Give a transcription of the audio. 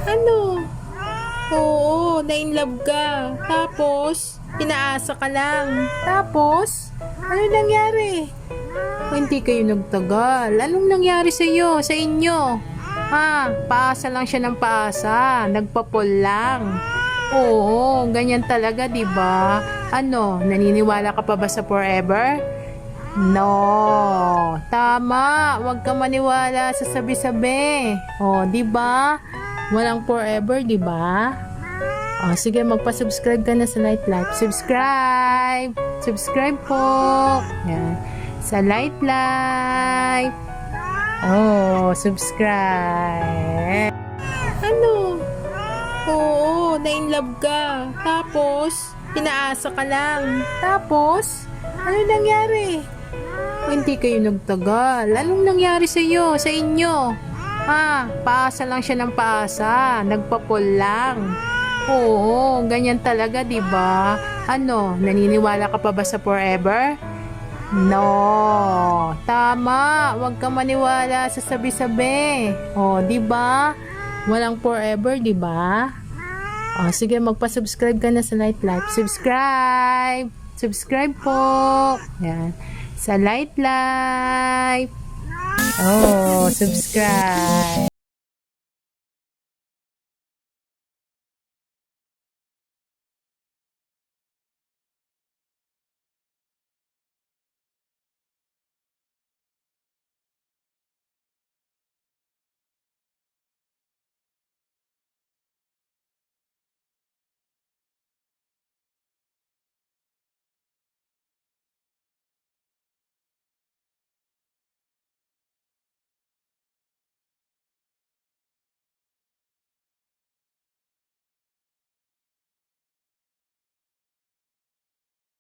Ano? Oo, na-inlove ka. Tapos, pinaasa ka lang. Tapos, ano nangyari? Hindi kayo nagtagal. Anong nangyari sa iyo, sa inyo? Ha, paasa lang siya ng paasa. Nagpapol lang. Oo, ganyan talaga, 'di ba? Ano, naniniwala ka pa ba sa forever? No, tama. Huwag ka maniwala sa sabi-sabi. Oh, 'di ba? Walang forever, 'di ba? Oh, sige, magpa-subscribe ka na sa Light Life. Subscribe! Subscribe po! Yan. Sa Light Life. Oh, subscribe. Ano? Oo, na-inlove ka. Tapos, pinaasa ka lang. Tapos, ano nangyari? Hindi kayo nagtagal. Anong nangyari sa iyo, sa inyo? Ha, paasa lang siya ng paasa. Nagpapol lang. Oo, ganyan talaga, 'di ba? Ano, naniniwala ka pa ba sa forever? No, tama. Huwag ka maniwala sa sabi-sabi. Oh, 'di ba? Walang forever, 'di ba? Oh, sige, magpa-subscribe ka na sa Light Life. Subscribe! Subscribe po! Yan. Sa Light Life. Oh, subscribe.